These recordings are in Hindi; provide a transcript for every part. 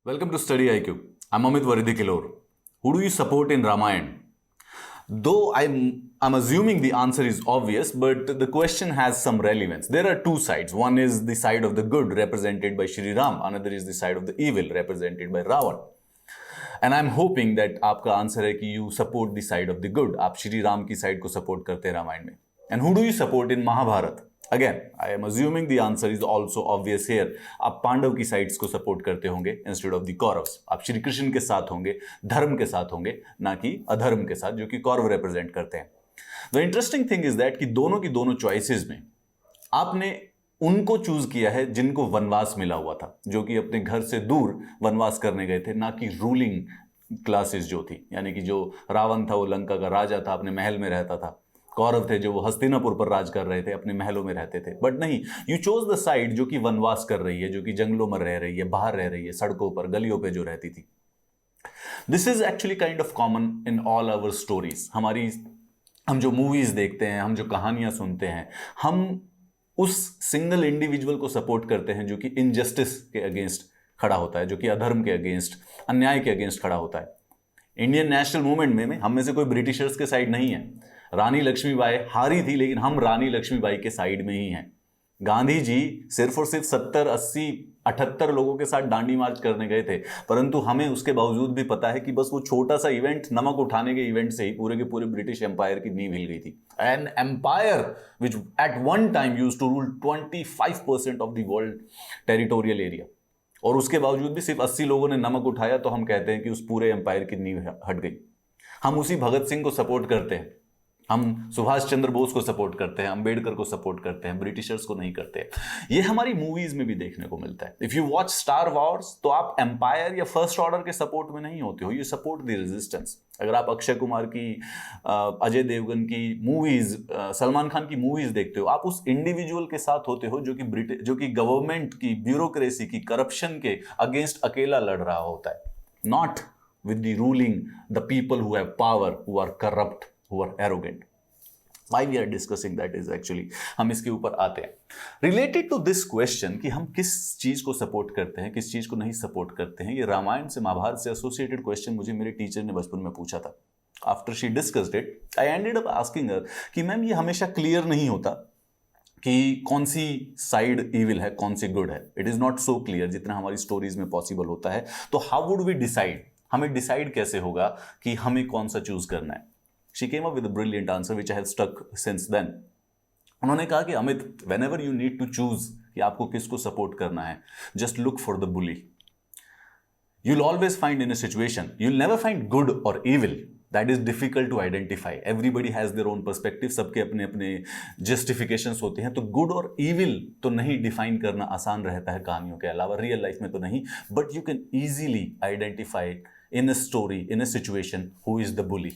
Welcome to Study IQ. I'm Amit Varidikilor. Who do you support in Ramayana? Though I'm assuming the answer is obvious, but the question has some relevance. There are two sides. One is the side of the good represented by Shri Ram. Another is the side of the evil represented by Ravan. And I'm hoping that आपका आंसर है कि you support the side of the good. आप श्री राम की साइड को सपोर्ट करते हैं रामायण में. And who do you support in Mahabharat? Again, I am assuming the answer is also obvious here. आप पांडव की साइड्स को सपोर्ट करते होंगे instead of the कौरव्स. आप श्री कृष्ण के साथ होंगे, धर्म के साथ होंगे, ना कि अधर्म के साथ, जो कि कौरव रिप्रेजेंट करते हैं. The interesting thing is that कि दोनों की दोनों चॉइसेस में आपने उनको चूज किया है जिनको वनवास मिला हुआ था, जो कि अपने घर से दूर वनवास करने गए थे, ना कि रूलिंग क्लासेस जो थी. यानी कि जो रावण था वो लंका का राजा था, अपने महल में रहता था. कौरव थे जो वो हस्तिनापुर पर राज कर रहे थे, अपने महलों में रहते थे. बट नहीं, यू चोज द साइड जो कि वनवास कर रही है, जो कि जंगलों में रह रही है, बाहर रह रही है, सड़कों पर गलियों पे जो रहती थी. This is actually kind of common in all our stories. हम जो मूवीज देखते हैं, हम जो कहानियां सुनते हैं, हम उस सिंगल इंडिविजुअल को सपोर्ट करते हैं जो कि इनजस्टिस के अगेंस्ट खड़ा होता है, जो कि अधर्म के अगेंस्ट, अन्याय के अगेंस्ट खड़ा होता है. इंडियन नेशनल मूवमेंट में हम में से कोई ब्रिटिशर्स के साइड नहीं है. रानी लक्ष्मीबाई हारी थी, लेकिन हम रानी लक्ष्मीबाई के साइड में ही हैं. गांधी जी सिर्फ और सिर्फ 70, 80, 78 लोगों के साथ दांडी मार्च करने गए थे, परंतु हमें उसके बावजूद भी पता है कि बस वो छोटा सा इवेंट, नमक उठाने के इवेंट से ही पूरे के पूरे ब्रिटिश एम्पायर की नींव हिल गई थी. An empire which at one time used to rule 25% of the world territorial area, और उसके बावजूद भी सिर्फ 80 लोगों ने नमक उठाया तो हम कहते हैं कि उस पूरे एम्पायर की नींव हट गई. हम उसी भगत सिंह को सपोर्ट करते हैं, हम सुभाष चंद्र बोस को सपोर्ट करते हैं, अंबेडकर को सपोर्ट करते हैं, ब्रिटिशर्स को नहीं करते. ये हमारी मूवीज में भी देखने को मिलता है. If you watch star Wars तो आप एम्पायर या फर्स्ट ऑर्डर के सपोर्ट में नहीं होते हो, यू सपोर्ट द रेजिस्टेंस. अगर आप अक्षय कुमार की, अजय देवगन की मूवीज, सलमान खान की मूवीज देखते हो, आप उस इंडिविजुअल के साथ होते हो जो कि गवर्नमेंट की, ब्यूरोक्रेसी की, करप्शन के अगेंस्ट अकेला लड़ रहा होता है. Not with the ruling, the people who have power, who are corrupt, who are arrogant. Why we are discussing that is actually, हम इसके ऊपर आते हैं. Related to this question कि हम किस चीज को सपोर्ट करते हैं, किस चीज को नहीं सपोर्ट करते हैं, ये रामायण से, महाभारत से एसोसिएटेड क्वेश्चन मुझे मेरे टीचर ने बचपन में पूछा था. After she discussed it, I ended up asking her कि मैम ये हमेशा क्लियर नहीं होता कि कौन सी साइड इविल है, कौन सी गुड है. It is not so clear जितना हमारी स्टोरीज में पॉसिबल होता है. तो हाउ वुड वी डिसाइड, हमें डिसाइड कैसे होगा कि हमें कौन सा चूज करना है. She came up with a brilliant answer which I have stuck since then. उन्होंने कहा कि Amit, whenever you need to choose कि आपको किसको सपोर्ट करना है, just look for the bully. You'll always find in a situation, you'll never find good or evil. That is difficult to identify. Everybody has their own perspective. सबके अपने अपने justifications होते हैं. तो good और evil तो नहीं define करना आसान रहता है कहानियों के अलावा, रियल लाइफ में तो नहीं. But you can easily identify in a story, in a situation, who is the bully.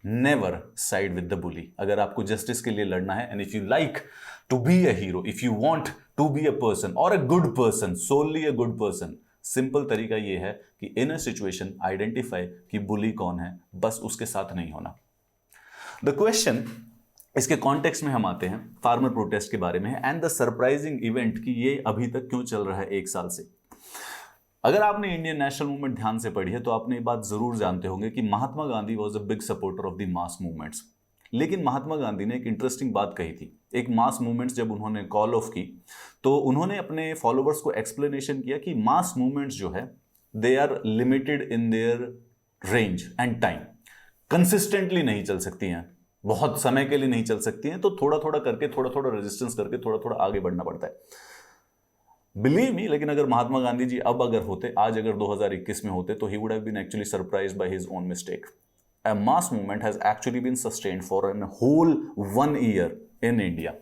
Never side with the bully. अगर आपको जस्टिस के लिए लड़ना है, and if you like to be a hero, if you want to be a person or a good person, solely a good person, simple तरीका ये है कि इन अ सिचुएशन आइडेंटिफाई कि बुली कौन है, बस उसके साथ नहीं होना. द क्वेश्चन, इसके कॉन्टेक्स्ट में हम आते हैं, फार्मर प्रोटेस्ट के बारे में है, एंड द सरप्राइजिंग इवेंट कि ये अभी तक क्यों चल रहा है 1 साल से. अगर आपने इंडियन नेशनल मूवमेंट ध्यान से पढ़ी है तो आपने ये बात जरूर जानते होंगे कि Mahatma Gandhi was a big supporter of the mass movements. लेकिन महात्मा गांधी ने एक इंटरेस्टिंग बात कही थी. एक मास मूवमेंट्स जब उन्होंने कॉल ऑफ की तो उन्होंने अपने फॉलोवर्स को एक्सप्लेनेशन किया कि मास मूवमेंट्स जो है, they are limited in their range and time. Consistently नहीं चल सकती हैं, बहुत समय के लिए नहीं चल सकती हैं. तो थोड़ा थोड़ा करके, थोड़ा थोड़ा रेजिस्टेंस करके, थोड़ा थोड़ा आगे बढ़ना पड़ता है. बिलीव मी, लेकिन अगर महात्मा गांधी जी अब अगर होते, आज अगर 2021 में होते, तो he would have been actually surprised by his own mistake. A mass movement has actually been sustained for a whole 1 year in India.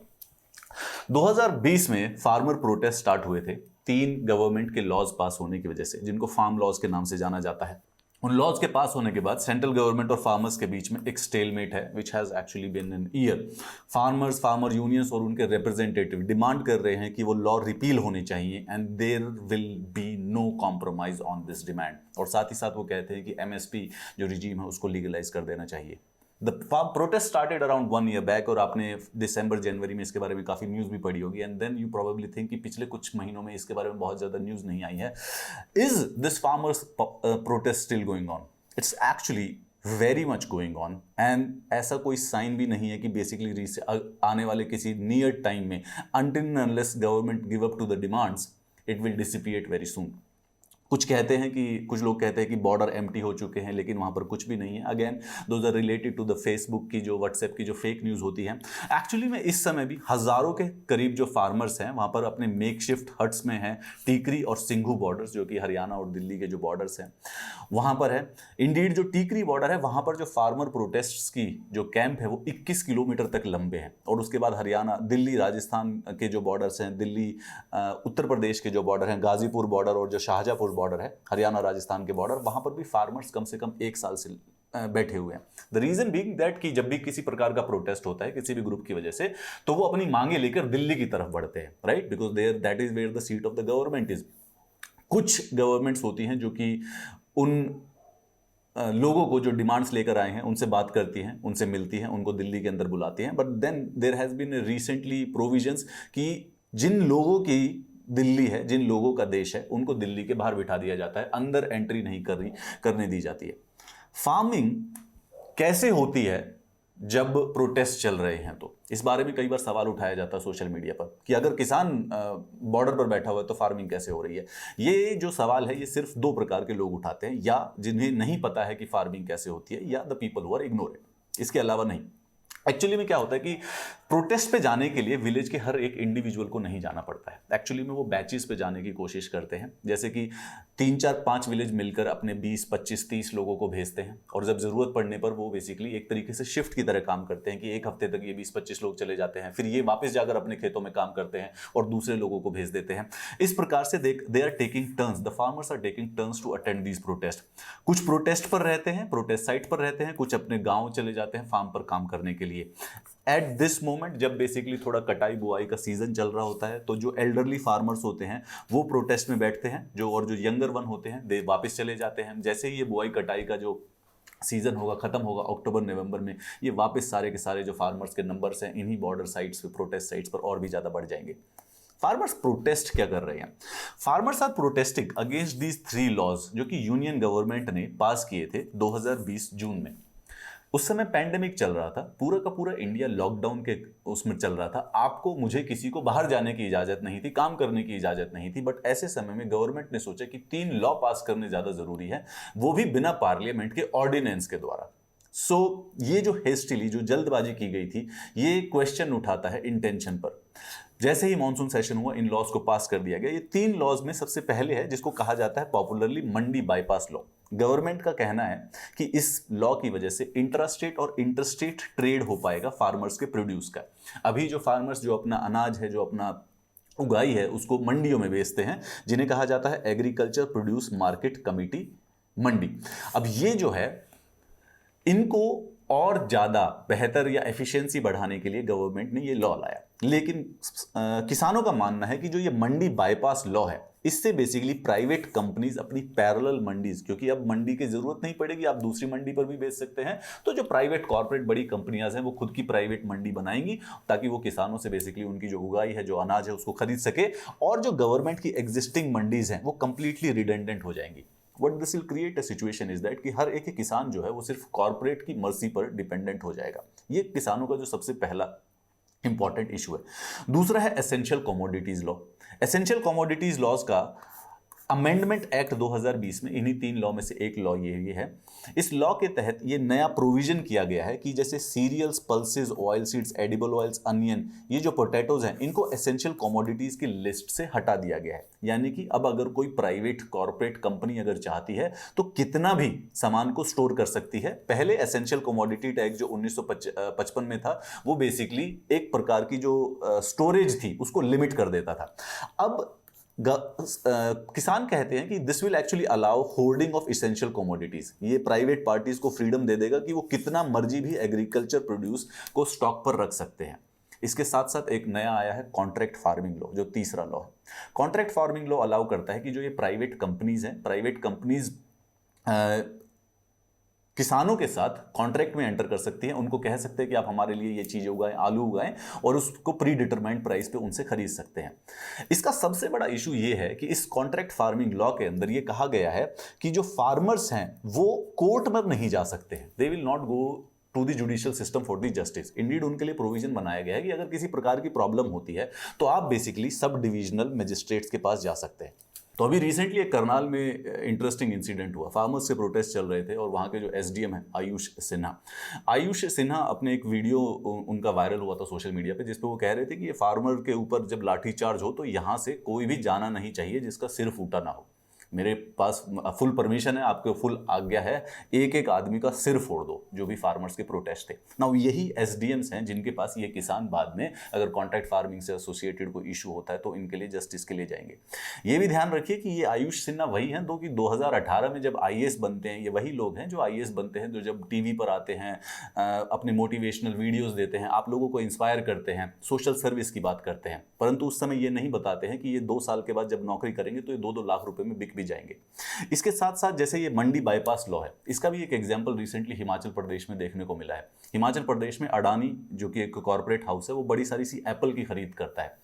2020 में फार्मर प्रोटेस्ट स्टार्ट हुए थे 3 गवर्नमेंट के लॉज पास होने की वजह से, जिनको फार्म लॉज के नाम से जाना जाता है. उन लॉज के पास होने के बाद सेंट्रल गवर्नमेंट और फार्मर्स के बीच में एक स्टेलमेट है, which has actually been an year. Farmer unions और उनके रिप्रेजेंटेटिव डिमांड कर रहे हैं कि वो लॉ रिपील होने चाहिए, and there will be no compromise on this demand. और साथ ही साथ वो कहते हैं कि एमएसपी जो रिजीम है उसको लीगलाइज कर देना चाहिए. The protest started around 1 year back, और आपने दिसंबर जनवरी में इसके बारे में काफ़ी न्यूज़ भी पढ़ी होगी, and then you probably think कि पिछले कुछ महीनों में इसके बारे में बहुत ज़्यादा न्यूज़ नहीं आई है. Is this farmers protest still going on? It's actually very much going on, and ऐसा कोई साइन भी नहीं है कि बेसिकली आने वाले किसी नियर टाइम में, until unless government give up to the demands, it will dissipate very soon. कुछ कहते हैं कि, कुछ लोग कहते हैं कि बॉर्डर एम्प्टी हो चुके हैं, लेकिन वहाँ पर कुछ भी नहीं है. Again those are related to the Facebook की, जो व्हाट्सएप की जो फेक न्यूज़ होती है. एक्चुअली में इस समय भी हज़ारों के करीब जो फार्मर्स हैं वहाँ पर अपने मेकशिफ्ट हट्स में हैं. टीकरी और सिंघू बॉर्डर्स, जो कि हरियाणा और दिल्ली के जो बॉर्डर्स हैं वहाँ पर है. इंडीड जो टीकरी बॉर्डर है वहाँ पर जो फार्मर प्रोटेस्ट्स की जो कैंप है वो 21 किलोमीटर तक लंबे हैं. और उसके बाद हरियाणा, दिल्ली, राजस्थान के जो बॉर्डर्स हैं, दिल्ली उत्तर प्रदेश के जो बॉर्डर हैं, गाजीपुर बॉर्डर और जो शाहजहाँपुर बॉर्डर है, हरियाणा राजस्थान के बॉर्डर, वहां पर भी फार्मर्स कम से कम 1 साल से बैठे हुए हैं. द रीजन बीइंग दैट कि जब भी किसी प्रकार का प्रोटेस्ट होता है किसी भी ग्रुप की वजह से, तो वो अपनी मांगे लेकर दिल्ली की तरफ बढ़ते हैं, right, because there that is where the seat of the government is. कुछ गवर्नमेंट्स होती हैं जो कि उन लोगों को जो डिमांड्स लेकर आए हैं उनसे बात करती हैं, उनसे मिलती हैं, उनको दिल्ली के अंदर बुलाती हैं. But then there has been recently provisions कि जिन लोगों की दिल्ली है, जिन लोगों का देश है, उनको दिल्ली के बाहर बिठा दिया जाता है, अंदर एंट्री नहीं करने दी जाती है. फार्मिंग कैसे होती है जब प्रोटेस्ट चल रहे हैं? तो इस बारे में कई बार सवाल उठाया जाता है सोशल मीडिया पर कि अगर किसान बॉर्डर पर बैठा हुआ है तो फार्मिंग कैसे हो रही है. ये जो सवाल है ये सिर्फ 2 प्रकार के लोग उठाते हैं, या जिन्हें नहीं पता है कि फार्मिंग कैसे होती है, या द पीपल हु आर इग्नोरेड. इसके अलावा नहीं. एक्चुअली में क्या होता है कि प्रोटेस्ट पे जाने के लिए विलेज के हर एक इंडिविजुअल को नहीं जाना पड़ता है. एक्चुअली में वो बैचेस पे जाने की कोशिश करते हैं, जैसे कि 3, 4, 5 विलेज मिलकर अपने 20, 25, 30 लोगों को भेजते हैं, और जब ज़रूरत पड़ने पर वो बेसिकली एक तरीके से शिफ्ट की तरह काम करते हैं कि एक हफ्ते तक ये 20-25 लोग चले जाते हैं, फिर ये वापस जाकर अपने खेतों में काम करते हैं और दूसरे लोगों को भेज देते हैं. इस प्रकार से they are taking turns, the farmers are taking turns to attend these protest. कुछ प्रोटेस्ट पर रहते हैं, प्रोटेस्ट साइट पर रहते हैं, कुछ अपने गाँव चले जाते हैं फार्म पर काम करने के लिए. एट दिस मोमेंट जब बेसिकली थोड़ा कटाई बुआई का सीजन चल रहा होता है, तो जो एल्डरली फार्मर्स होते हैं वो प्रोटेस्ट में बैठते हैं, और जो यंगर वन होते हैं दे वापस चले जाते हैं. जैसे ही ये बुआई कटाई का जो सीजन होगा, खत्म होगा अक्टूबर नवंबर में, ये वापस सारे के सारे जो फार्मर्स के नंबर्स हैं इन्हीं बॉर्डर साइट्स पे, प्रोटेस्ट साइट्स पर और भी ज़्यादा बढ़ जाएंगे. फार्मर्स प्रोटेस्ट क्या कर रहे हैं? Farmers are protesting against these 3 laws जो कि यूनियन गवर्नमेंट ने पास किए थे 2020 जून में. उस समय पैंडेमिक चल रहा था, पूरा का पूरा इंडिया लॉकडाउन के उसमें चल रहा था. आपको, मुझे, किसी को बाहर जाने की इजाजत नहीं थी, काम करने की इजाजत नहीं थी. बट ऐसे समय में गवर्नमेंट ने सोचा कि 3 लॉ पास करने ज्यादा जरूरी है, वो भी बिना पार्लियामेंट के ऑर्डिनेंस के द्वारा. ये जो हेस्टिली, जो जल्दबाजी की गई थी, ये क्वेश्चन उठाता है इंटेंशन पर. जैसे ही मॉनसून सेशन हुआ, इन लॉज को पास कर दिया गया. ये 3 लॉज में सबसे पहले है जिसको कहा जाता है पॉपुलरली मंडी बाईपास लॉ. गवर्नमेंट का कहना है कि इस लॉ की वजह से इंट्रास्टेट और इंटरस्टेट ट्रेड हो पाएगा फार्मर्स के प्रोड्यूस का. अभी जो फार्मर्स जो अपना अनाज है, जो अपना उगाई है, उसको मंडियों में बेचते हैं, जिन्हें कहा जाता है एग्रीकल्चर प्रोड्यूस मार्केट कमिटी मंडी. अब ये जो है, इनको और ज़्यादा बेहतर या एफिशिएंसी बढ़ाने के लिए गवर्नमेंट ने ये लॉ लाया. लेकिन किसानों का मानना है कि जो ये मंडी बाईपास लॉ है, इससे बेसिकली प्राइवेट कंपनीज अपनी पैरेलल मंडीज, क्योंकि अब मंडी की जरूरत नहीं पड़ेगी, आप दूसरी मंडी पर भी बेच सकते हैं, तो जो प्राइवेट कॉर्पोरेट बड़ी कंपनियां हैं वो खुद की प्राइवेट मंडी बनाएंगी, ताकि वो किसानों से बेसिकली उनकी जो उगाई है, जो अनाज है, उसको खरीद सके. और जो गवर्नमेंट की एग्जिस्टिंग मंडीज हैं वो कंप्लीटली रिडेंडेंट हो जाएंगी. What this will create a situation is that कि हर एक किसान जो है वो सिर्फ कॉर्पोरेट की मर्जी पर डिपेंडेंट हो जाएगा. ये किसानों का जो सबसे पहला इंपॉर्टेंट इशू है. दूसरा है essential commodities law. Essential commodities laws का अमेंडमेंट एक्ट 2020 में इन्हीं 3 लॉ में से एक लॉ ये है. इस लॉ के तहत ये नया प्रोविजन किया गया है कि जैसे cereals, pulses, oil seeds, edible oils, onion, ये जो पोटैटोज हैं, इनको एसेंशियल कमोडिटीज की लिस्ट से हटा दिया गया है. यानी कि अब अगर कोई प्राइवेट कॉर्पोरेट कंपनी अगर चाहती है तो कितना भी सामान को स्टोर कर सकती है. पहले एसेंशियल कमोडिटी टैग जो 1955 में था, वो बेसिकली एक प्रकार की जो स्टोरेज थी उसको लिमिट कर देता था. अब किसान कहते हैं कि this will actually allow hoarding of essential commodities. ये प्राइवेट पार्टीज को फ्रीडम दे देगा कि वो कितना मर्जी भी एग्रीकल्चर प्रोड्यूस को स्टॉक पर रख सकते हैं. इसके साथ साथ एक नया आया है कॉन्ट्रैक्ट फार्मिंग लॉ, जो तीसरा लॉ है. कॉन्ट्रैक्ट फार्मिंग लॉ अलाउ करता है कि जो ये प्राइवेट कंपनीज हैं, प्राइवेट कंपनीज किसानों के साथ कॉन्ट्रैक्ट में एंटर कर सकती है, उनको कह सकते हैं कि आप हमारे लिए ये चीज़ उगाएं, आलू उगाएं, और उसको प्री डिटरमाइंड प्राइस पे उनसे खरीद सकते हैं। इसका सबसे बड़ा इशू ये है कि इस कॉन्ट्रैक्ट फार्मिंग लॉ के अंदर ये कहा गया है कि जो फार्मर्स हैं वो कोर्ट में नहीं जा सकते हैं, they will not go to the judicial system for the justice. Indeed उनके लिए प्रोविजन बनाया गया है कि अगर किसी प्रकार की प्रॉब्लम होती है तो आप बेसिकली सब डिविजनल मजिस्ट्रेट्स के पास जा सकते हैं। तो अभी रिसेंटली एक करनाल में इंटरेस्टिंग इंसिडेंट हुआ, फार्मर्स से प्रोटेस्ट चल रहे थे और वहाँ के जो एसडीएम है आयुष सिन्हा अपने एक वीडियो उनका वायरल हुआ था सोशल मीडिया पे, जिसपे वो कह रहे थे कि ये फार्मर के ऊपर जब लाठीचार्ज हो तो यहाँ से कोई भी जाना नहीं चाहिए जिसका सिर फूटा ना हो। मेरे पास फुल परमिशन है, आपको फुल आज्ञा है, एक एक आदमी का सिर फोड़ दो, जो भी फार्मर्स के प्रोटेस्ट थे। नाउ यही एसडीएम्स हैं जिनके पास ये किसान बाद में अगर कॉन्ट्रैक्ट फार्मिंग से एसोसिएटेड कोई इशू होता है तो इनके लिए जस्टिस के लिए जाएंगे। ये भी ध्यान रखिए कि ये आयुष सिन्हा वही हैं दो कि 2018 में जब आईएएस बनते हैं, ये वही लोग हैं जो आईएएस बनते हैं, जो जब टीवी पर आते हैं अपने मोटिवेशनल वीडियोज़ देते हैं, आप लोगों को इंस्पायर करते हैं, सोशल सर्विस की बात करते हैं, परंतु उस समय ये नहीं बताते हैं कि ये 2 साल के बाद जब नौकरी करेंगे तो ये 2-2 लाख रुपए में बिक भी जाएंगे। इसके साथ साथ जैसे ये मंडी बाईपास लॉ है, इसका भी एक एग्जांपल रिसेंटली हिमाचल प्रदेश में देखने को मिला है। हिमाचल प्रदेश में अडानी जो कि एक कॉर्पोरेट हाउस है, वो बड़ी सारी सी एप्पल की खरीद करता है।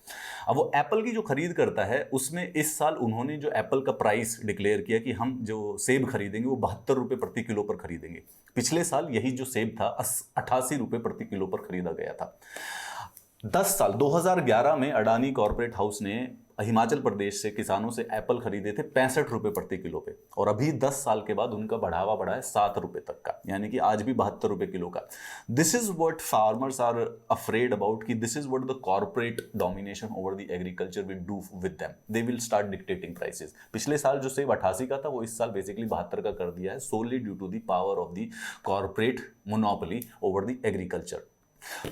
अब वो एप्पल की जो खरीद करता है उसमें इस साल उन्होंने जो एप्पल का प्राइस डिक्लेयर किया कि हम जो सेब खरीदेंगे वो 72 रुपये प्रति किलो पर खरीदेंगे। पिछले साल यही जो सेब था 88 रुपये प्रति किलो पर खरीदा गया था। 10 साल 2011 में अडानी कॉर्पोरेट हाउस ने हिमाचल प्रदेश से किसानों से एप्पल खरीदे थे 65 रुपये प्रति किलो पे, और अभी 10 साल के बाद उनका बढ़ावा बढ़ा है 7 रुपये तक का, यानी कि आज भी 72 रुपये किलो का। This is what farmers are afraid about, कि this is what the corporate domination over the agriculture will do with them, they will start dictating prices. पिछले साल जो सेब 88 का था वो इस साल बेसिकली 72 का कर दिया है, solely due to the power of the corporate monopoly over the agriculture.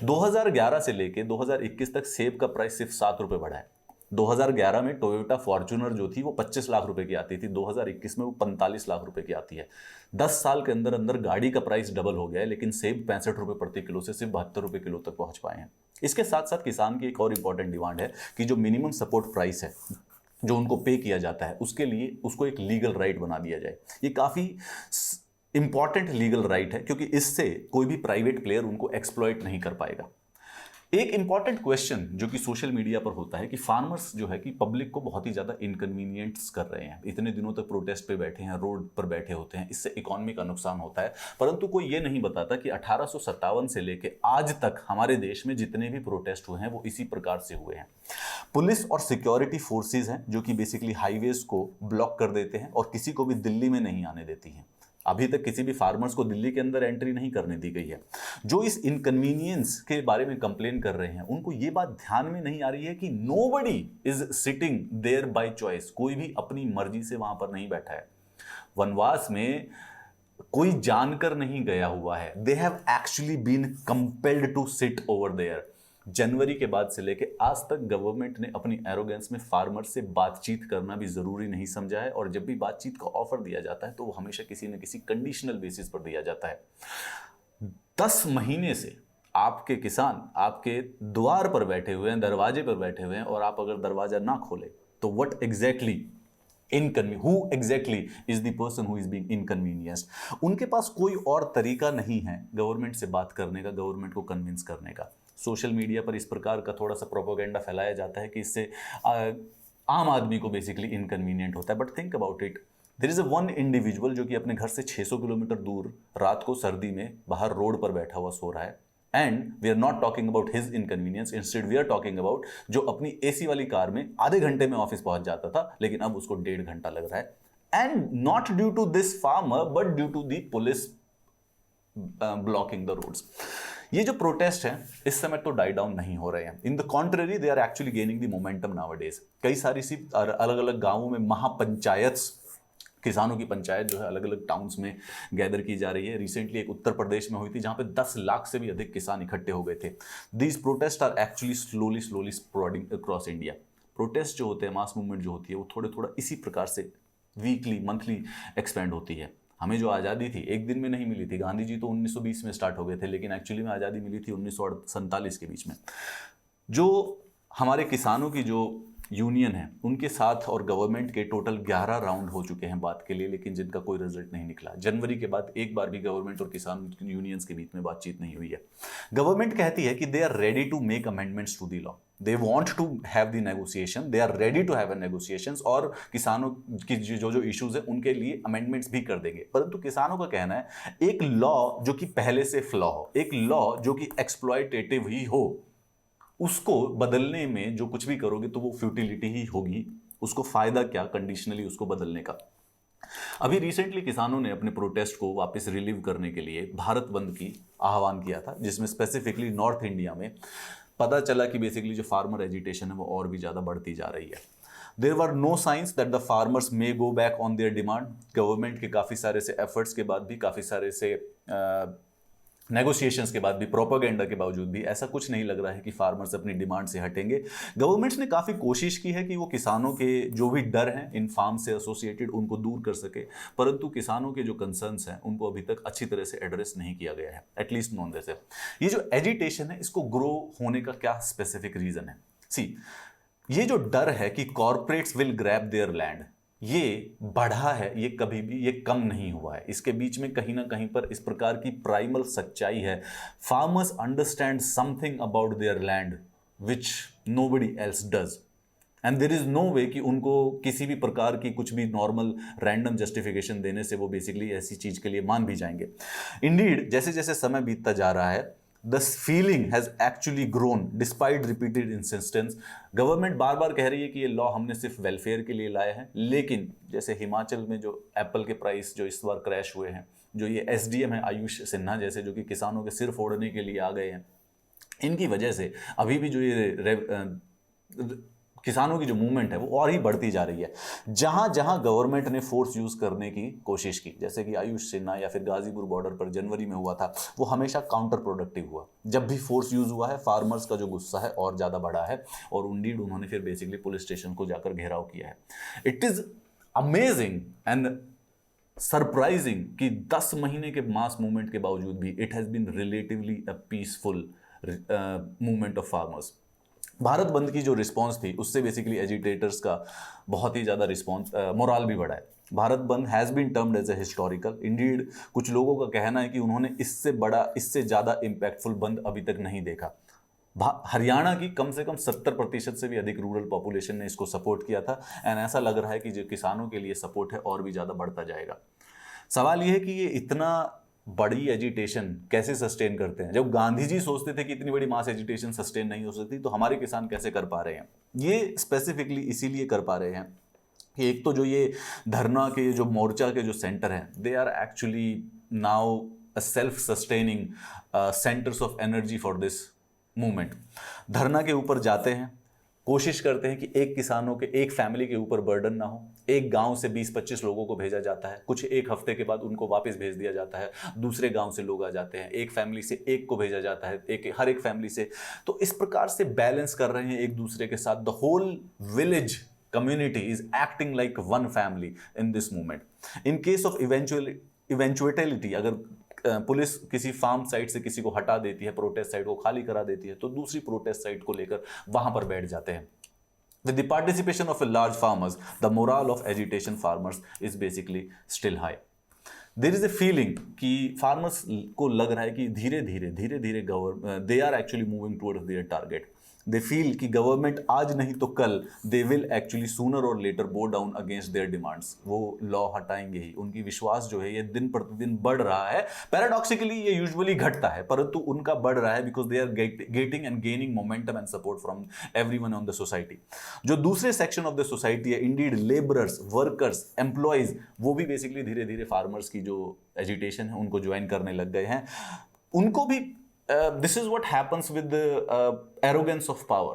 2011 से लेके 2021 तक सेब का प्राइस सिर्फ 7 रुपये बढ़ा है। 2011 में टोयोटा फॉर्च्यूनर जो थी वो 25 लाख रुपए की आती थी, 2021 में वो 45 लाख रुपए की आती है। 10 साल के अंदर अंदर गाड़ी का प्राइस डबल हो गया है, लेकिन सेब 65 रुपये प्रति किलो से सिर्फ 72 रुपये किलो तक पहुंच पाए हैं। इसके साथ साथ किसान की एक और इंपॉर्टेंट डिमांड है कि जो मिनिमम सपोर्ट प्राइस है जो उनको पे किया जाता है उसके लिए उसको एक लीगल राइट बना दिया जाए। ये काफ़ी इंपॉर्टेंट लीगल राइट है क्योंकि इससे कोई भी प्राइवेट प्लेयर उनको एक्सप्लॉइट नहीं कर पाएगा। एक इंपॉर्टेंट क्वेश्चन जो कि सोशल मीडिया पर होता है कि फार्मर्स जो है कि पब्लिक को बहुत ही ज़्यादा इनकन्वीनियंट्स कर रहे हैं, इतने दिनों तक प्रोटेस्ट पे बैठे हैं, रोड पर बैठे होते हैं, इससे इकोनॉमी का नुकसान होता है, परंतु कोई ये नहीं बताता कि 1857 से लेके आज तक हमारे देश में जितने भी प्रोटेस्ट हुए हैं वो इसी प्रकार से हुए हैं। पुलिस और सिक्योरिटी फोर्सेज हैं जो कि बेसिकली हाईवेज को ब्लॉक कर देते हैं और किसी को भी दिल्ली में नहीं आने देती हैं। अभी तक किसी भी फार्मर्स को दिल्ली के अंदर एंट्री नहीं करने दी गई है। जो इस इनकन्वीनियंस के बारे में कंप्लेन कर रहे हैं उनको ये बात ध्यान में नहीं आ रही है कि nobody is sitting there by choice, कोई भी अपनी मर्जी से वहां पर नहीं बैठा है। वनवास में कोई जानकर नहीं गया हुआ है, they have actually been compelled to sit over there. जनवरी के बाद से लेके आज तक गवर्नमेंट ने अपनी एरोगेंस में फार्मर से बातचीत करना भी जरूरी नहीं समझा है, और जब भी बातचीत का ऑफर दिया जाता है तो वो हमेशा किसी न किसी कंडीशनल बेसिस पर दिया जाता है। 10 महीने से आपके किसान आपके द्वार पर बैठे हुए हैं, दरवाजे पर बैठे हुए हैं, और आप अगर दरवाजा ना खोले तो what exactly who exactly is the person who is being inconvenienced? उनके पास कोई और तरीका नहीं है गवर्नमेंट से बात करने का, गवर्नमेंट को कन्विंस करने का। सोशल मीडिया पर इस प्रकार का थोड़ा सा प्रोपोगेंडा फैलाया जाता है कि इससे आम आदमी को बेसिकली इनकन्वीनियंट होता है, but think about it, there is a one individual जो कि अपने घर से 600 किलोमीटर दूर रात को सर्दी में बाहर रोड पर बैठा हुआ सो रहा है, and we are not talking about his inconvenience, instead we are talking about जो अपनी एसी वाली कार में आधे घंटे में ऑफिस पहुंच जाता था लेकिन अब उसको 1.5 घंटा लग रहा है, and not due to this farmer but due to the police blocking the roads. ये जो प्रोटेस्ट है इस समय तो डाई डाउन नहीं हो रहे हैं, in the contrary they are actually gaining the momentum nowadays. कई सारी सी अलग अलग गांवों में महापंचायत, किसानों की पंचायत जो है अलग अलग टाउन्स में गैदर की जा रही है। रिसेंटली एक उत्तर प्रदेश में हुई थी जहां पे 10 लाख से भी अधिक किसान इकट्ठे हो गए थे। These protest are actually slowly spreading across India. Protest जो होते हैं, मास मूवमेंट जो होती है, वो थोड़े थोड़ा इसी प्रकार से वीकली मंथली एक्सपेंड होती है। हमें जो आज़ादी थी एक दिन में नहीं मिली थी, गांधी जी तो 1920 में स्टार्ट हो गए थे, लेकिन एक्चुअली में आज़ादी मिली थी 1947 के बीच में। जो हमारे किसानों की जो यूनियन है उनके साथ और गवर्नमेंट के टोटल 11 राउंड हो चुके हैं बात के लिए, लेकिन जिनका कोई रिजल्ट नहीं निकला। जनवरी के बाद एक बार भी गवर्नमेंट और किसान यूनियंस के बीच में बातचीत नहीं हुई है। गवर्नमेंट कहती है कि they are ready to make amendments to the law, they want to have the negotiation, they are ready to have negotiations, और किसानों की जो इश्यूज है उनके लिए अमेंडमेंट्स भी कर देंगे। परंतु किसानों का कहना है एक लॉ जो कि पहले से फ्लॉ हो, एक लॉ जो कि एक्सप्लॉयटेटिव ही हो, उसको बदलने में जो कुछ भी करोगे तो वो फ्यूटिलिटी ही होगी, उसको फायदा क्या कंडीशनली उसको बदलने का। अभी रिसेंटली किसानों ने अपने प्रोटेस्ट को वापस रिलीव करने के लिए भारत बंद की आह्वान किया था, जिसमें स्पेसिफिकली नॉर्थ इंडिया में पता चला कि बेसिकली जो फार्मर एजिटेशन है वो और भी ज़्यादा बढ़ती जा रही है। There were no signs that the farmers may go back on their demand. Government के काफ़ी सारे से एफर्ट्स के बाद भी, काफ़ी सारे से नेगोशिएशंस के बाद भी, प्रोपेगेंडा के बावजूद भी ऐसा कुछ नहीं लग रहा है कि फार्मर्स अपनी डिमांड से हटेंगे। गवर्नमेंट्स ने काफ़ी कोशिश की है कि वो किसानों के जो भी डर हैं इन फार्म से एसोसिएटेड उनको दूर कर सके, परंतु किसानों के जो कंसर्न्स हैं उनको अभी तक अच्छी तरह से एड्रेस नहीं किया गया है, एटलीस्ट नॉन दिस। ये जो एजिटेशन है इसको ग्रो होने का क्या स्पेसिफिक रीज़न है? सी, ये जो डर है कि corporates will grab there land, ये बढ़ा है, ये कभी भी ये कम नहीं हुआ है। इसके बीच में कहीं ना कहीं पर इस प्रकार की प्राइमल सच्चाई है। Farmers understand something about their land which nobody else does, and there is no way कि उनको किसी भी प्रकार की कुछ भी नॉर्मल रैंडम जस्टिफिकेशन देने से वो बेसिकली ऐसी चीज के लिए मान भी जाएंगे। इंडीड जैसे जैसे समय बीतता जा रहा है, the feeling has actually grown despite repeated insistence। Government बार बार कह रही है कि ये लॉ हमने सिर्फ वेलफेयर के लिए लाया है, लेकिन जैसे हिमाचल में जो एप्पल के प्राइस जो इस बार क्रैश हुए हैं, जो ये एसडीएम है आयुष सिन्हा जैसे, जो कि किसानों के सिर फोड़ने के लिए आ गए हैं, इनकी वजह से अभी भी जो ये किसानों की जो मूवमेंट है वो और ही बढ़ती जा रही है। जहां जहां गवर्नमेंट ने फोर्स यूज करने की कोशिश की, जैसे कि आयुष सिन्हा या फिर गाजीपुर बॉर्डर पर जनवरी में हुआ था, वो हमेशा काउंटर प्रोडक्टिव हुआ। जब भी फोर्स यूज हुआ है, फार्मर्स का जो गुस्सा है और ज्यादा बढ़ा है, और इंडीड उन्होंने फिर बेसिकली पुलिस स्टेशन को जाकर घेराव किया है। It is amazing and surprising कि 10 महीने के मास मूवमेंट के बावजूद भी it has been relatively a peaceful movement of farmers. Bharat bandh की जो रिस्पांस थी उससे बेसिकली एजिटेटर्स का बहुत ही ज़्यादा रिस्पांस, मोराल भी बढ़ा है। Bharat bandh has been termed as a historical. Indeed कुछ लोगों का कहना है कि उन्होंने इससे बड़ा, इससे ज़्यादा इम्पैक्टफुल बंद अभी तक नहीं देखा। हरियाणा की कम से कम 70% से भी अधिक रूरल पॉपुलेशन ने इसको सपोर्ट किया था, एंड ऐसा लग रहा है कि जो किसानों के लिए सपोर्ट है और भी ज़्यादा बढ़ता जाएगा। सवाल यह है कि ये इतना बड़ी एजिटेशन कैसे सस्टेन करते हैं? जब गांधी जी सोचते थे कि इतनी बड़ी मास एजिटेशन सस्टेन नहीं हो सकती, तो हमारे किसान कैसे कर पा रहे हैं? ये स्पेसिफिकली इसीलिए कर पा रहे हैं कि एक तो जो ये धरना के जो मोर्चा के जो सेंटर हैं, they are actually now a self sustaining centers of energy for this movement. धरना के ऊपर जाते हैं, कोशिश करते हैं कि एक किसानों के, एक फैमिली के ऊपर बर्डन ना हो। एक गांव से 20-25 लोगों को भेजा जाता है, कुछ एक हफ्ते के बाद उनको वापस भेज दिया जाता है, दूसरे गांव से लोग आ जाते हैं, एक फैमिली से एक को भेजा जाता है, हर एक फैमिली से। तो इस प्रकार से बैलेंस कर रहे हैं एक दूसरे के साथ। The whole village community is acting like one family in this movement. In case of eventuality, अगर पुलिस किसी फार्म साइट से किसी को हटा देती है, प्रोटेस्ट साइट को खाली करा देती है, तो दूसरी प्रोटेस्ट साइट को लेकर वहां पर बैठ जाते हैं। With the participation of a large farmers, the morale of agitation farmers is basically still high. There is a feeling कि farmers को लग रहा है कि धीरे धीरे they are actually moving towards their target. They feel कि गवर्नमेंट आज नहीं तो कल दे विल एक्चुअली सूनर और later go down against their demands, वो लॉ हटाएंगे ही। उनकी विश्वास जो है ये दिन प्रतिदिन बढ़ रहा है। पैराडॉक्सिकली ये यूजुअली घटता है, परंतु उनका बढ़ रहा है because they are getting and gaining momentum and support from everyone on the society. जो दूसरे सेक्शन ऑफ द सोसाइटी है, इंडीड लेबरर्स, वर्कर्स, एम्प्लॉयज, वो भी बेसिकली धीरे धीरे फार्मर्स की जो एजिटेशन है उनको ज्वाइन करने लग गए हैं। उनको भी this is what happens with the arrogance of power.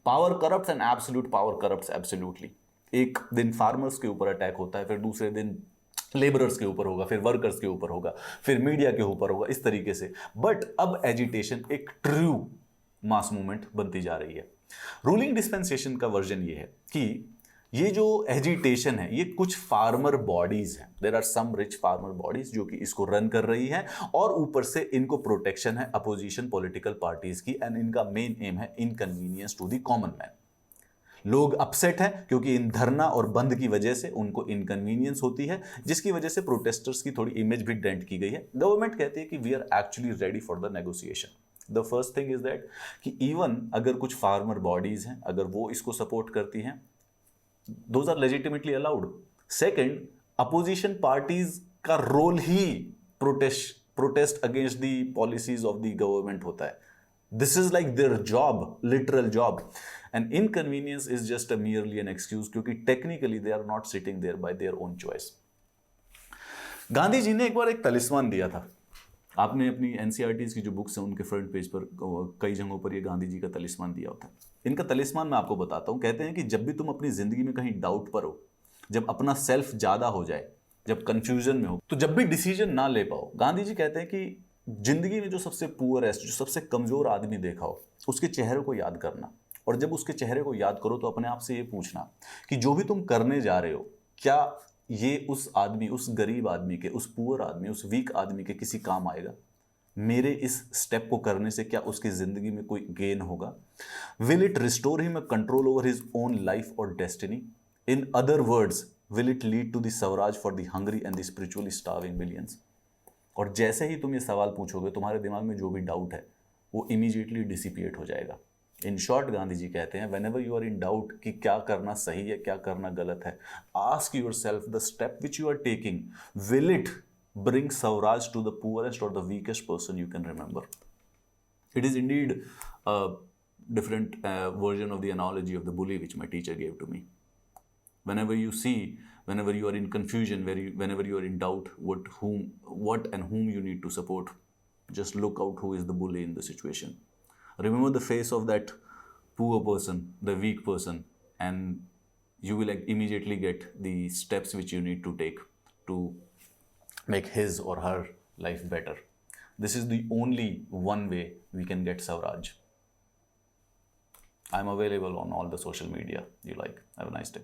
Power corrupts and absolute power corrupts absolutely. एक दिन फार्मर्स के ऊपर अटैक होता है, फिर दूसरे दिन लेबरर्स के ऊपर होगा, फिर वर्कर्स के ऊपर होगा, फिर मीडिया के ऊपर होगा, इस तरीके से। बट अब एजिटेशन एक ट्रू मास मूवमेंट बनती जा रही है। रूलिंग डिस्पेंसेशन का वर्जन ये है कि ये जो एजिटेशन है ये कुछ फार्मर बॉडीज हैं, there are some rich farmer bodies जो कि इसको रन कर रही हैं, और ऊपर से इनको प्रोटेक्शन है अपोजिशन पॉलिटिकल पार्टीज की, एंड इनका मेन एम है inconvenience to the common man. लोग अपसेट हैं क्योंकि इन धरना और बंद की वजह से उनको इनकन्वीनियंस होती है, जिसकी वजह से प्रोटेस्टर्स की थोड़ी इमेज भी डेंट की गई है। गवर्नमेंट कहती है कि we are actually ready for the negotiation. The first thing is that कि इवन अगर कुछ फार्मर बॉडीज हैं, अगर वो इसको सपोर्ट करती हैं, those are legitimately allowed. Second, opposition parties का रोल ही protest against the policies of the government होता है। This is like their job, literal job, and inconvenience is just a merely an excuse, क्योंकि technically they are not sitting there by their own choice. Gandhi ji ने एक बार एक तलिस्मान दिया था। आपने अपनी एनसीईआरटीज की जो बुक्स हैं उनके फ्रंट पेज पर कई जगहों पर ये गांधी जी का तलिस्मान दिया होता है। इनका तलिस्मान मैं आपको बताता हूं। कहते हैं कि जब भी तुम अपनी जिंदगी में कहीं डाउट पर हो, जब अपना सेल्फ ज्यादा हो जाए, जब कंफ्यूजन में हो, तो जब भी डिसीजन ना ले पाओ, गांधी जी कहते हैं कि जिंदगी में जो सबसे पुअरेस्ट, जो सबसे कमजोर आदमी देखा हो, उसके चेहरे को याद करना, और जब उसके चेहरे को याद करो तो अपने आप से ये पूछना कि जो भी तुम करने जा रहे हो, क्या ये उस आदमी, उस गरीब आदमी के, उस पुअर आदमी, उस वीक आदमी के किसी काम आएगा? मेरे इस स्टेप को करने से क्या उसकी जिंदगी में कोई गेन होगा? Will it restore him a control over his own life और destiny? In other words, will it lead to the swaraj for the hungry and the spiritually starving millions? और जैसे ही तुम ये सवाल पूछोगे, तुम्हारे दिमाग में जो भी डाउट है वो इमीडिएटली डिसिपिएट हो जाएगा। इन शॉर्ट, गांधी जी कहते हैं, whenever you are in doubt कि क्या करना सही है, क्या करना गलत है, ask yourself, the step which you are taking, will it bring Savraj to the poorest or the weakest person you can remember? It is indeed a different version of the analogy of the bully which my teacher gave to me. Whenever you are in confusion, whenever you are in doubt what and whom you need to support, just look out who is the bully in the situation. Remember the face of that poor person, the weak person, and you will immediately get the steps which you need to take to make his or her life better. This is the only one way we can get Swaraj. I'm available on all the social media you like. Have a nice day.